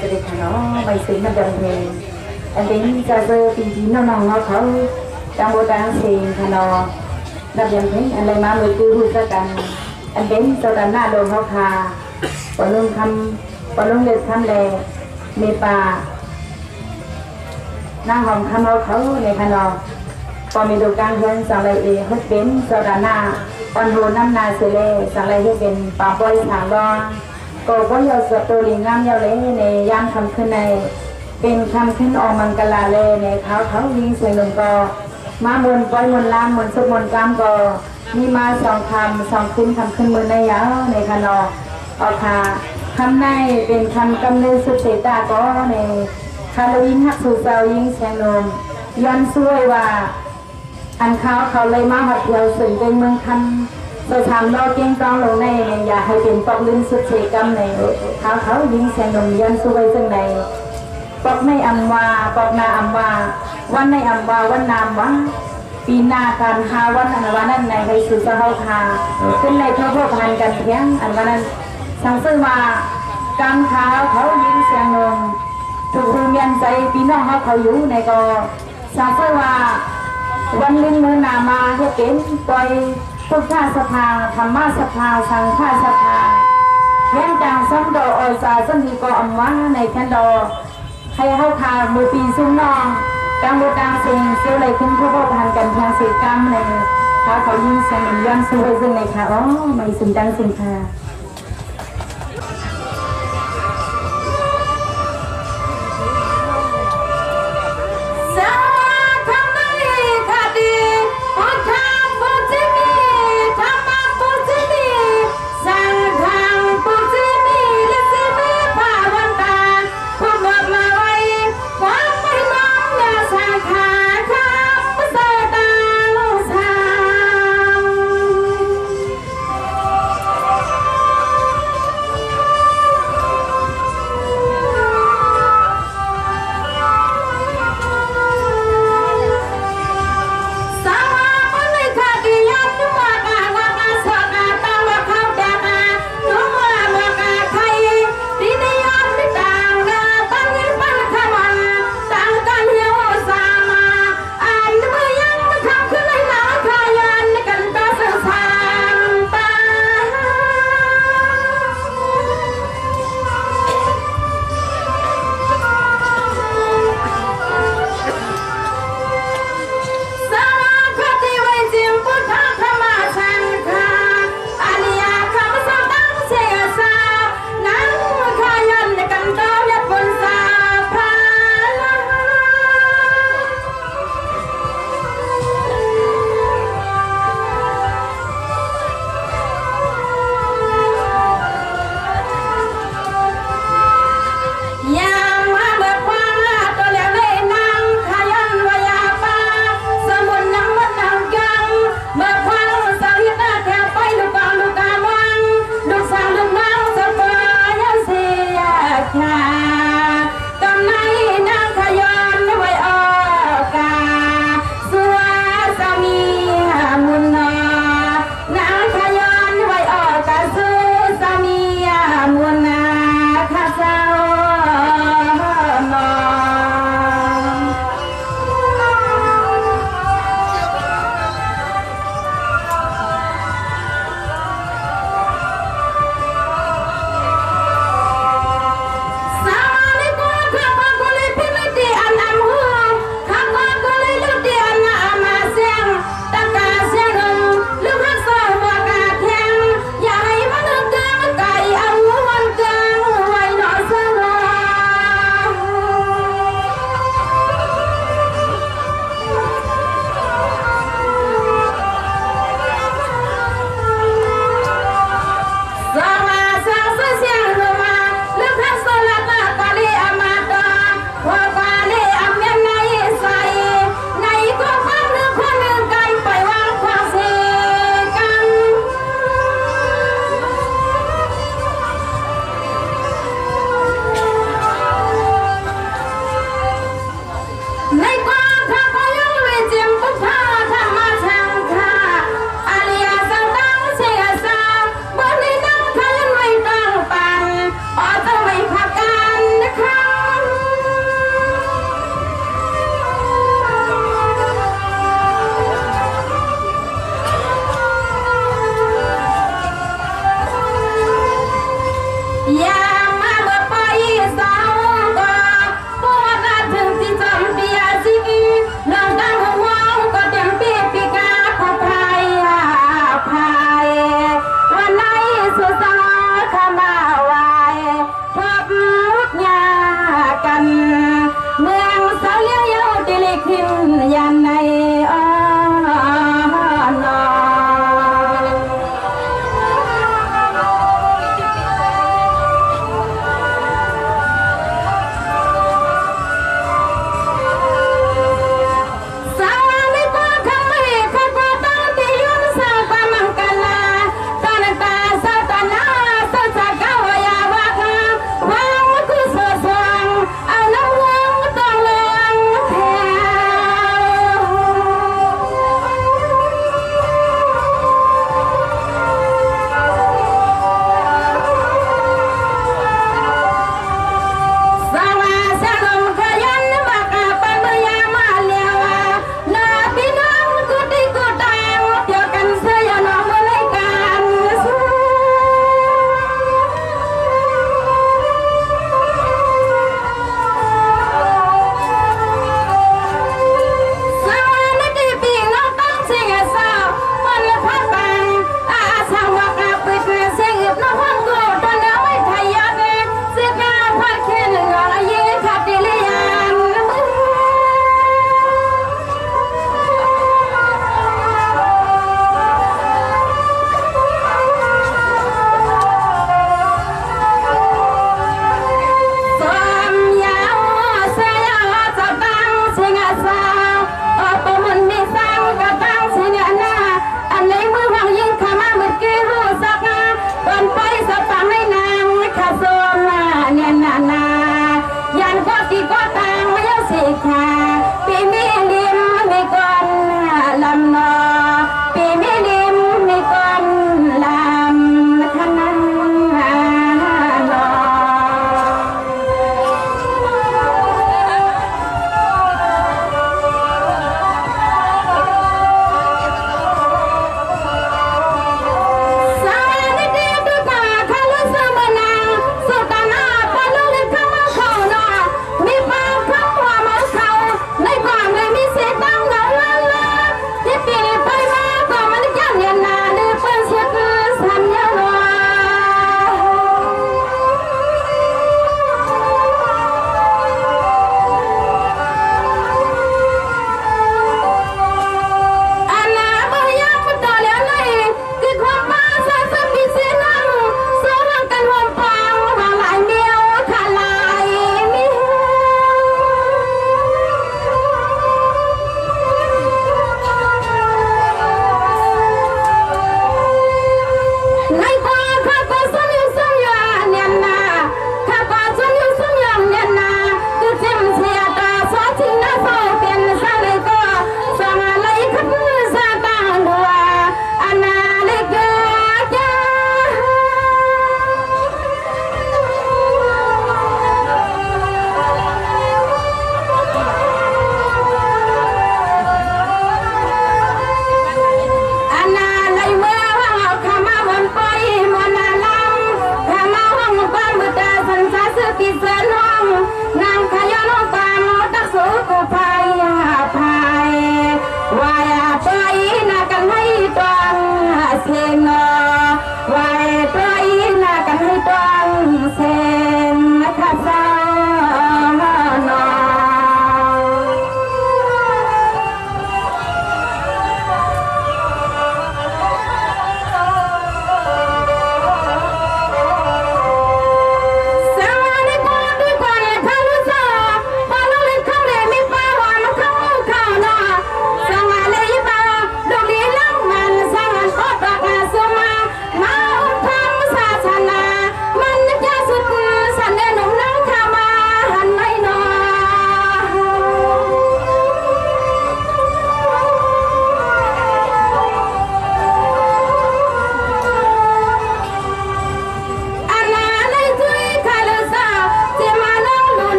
จะได้ขนมไม่ซื้อมาดังเพลงอันนี้จะเจอปีที่น้องๆเขาจังโบตังเสียงขนมดับยังเพลงอันไรมาเลยคือรู้จักกันอันเป็นเจ้าดันหน้าโดนเขาคาปนลงเล็ดคำแลเมปาหน้าห้องคำเขาในขนมพอมีดูการเงินสังไรเอฮุบเป็นเจ้าดันหน้าปนโหน้ำนาเสเลสังไรให้เป็นป่าบอยสางรองก็เพราะยอดตัวลิงงามยาวเลยในย่างคำขึ้นในเป็นคำขึ้นออกมังกรลาเลยในเขายิงเสียงลงก็มาบนปล่อยมนลามมนสุกมนกามก็มีมาสองคำขึ้นมือในยาวในขนอออกค่ะคำในเป็นคำกำเนิดสุดเสตาก็ในคาโลยิงหักสู่เจ้ายิงเสียงลมย้อนช่วยว่าอันเขาเลยมาหัดเดียวสึ่งเป็นเมืองคำโดยทำเราเก่งต้องลงในอย่าให้เป็นปอกลิ้นสุดเฉยกำในเขายิงเสียงลมย้อนช่วยซึ่งในปอกในอัมวาปอกนาอัมวาวันในอัมวาวันนามวะปีนาการหาวันนั้นในให้สุสเฮาคาขึ้นในทั่วพันกันเพียงอันวันนั้นสังซึ่งว่าการเขายิงเสียงลมถูกรูเมียนใจปีน้องเขาอยู่ในก็สังซึ่งว่าวันลิ้นเมื่อนามาให้เป็นปล่อยพุทธสภาธรรมสภาสังฆสภาแย้มจางซ้ำดออสาสันติกอัมวะในแคนดอให้เฮาคามือปีซุ้มนองกังโบตังเสียงเสียวไหลขึ้นทั่วพันกันทางเสียกรรมในเขายิงเสียงย้อนสู้ไปซึ่งในค่ะอ๋อไม่สุนดังสินค่ะ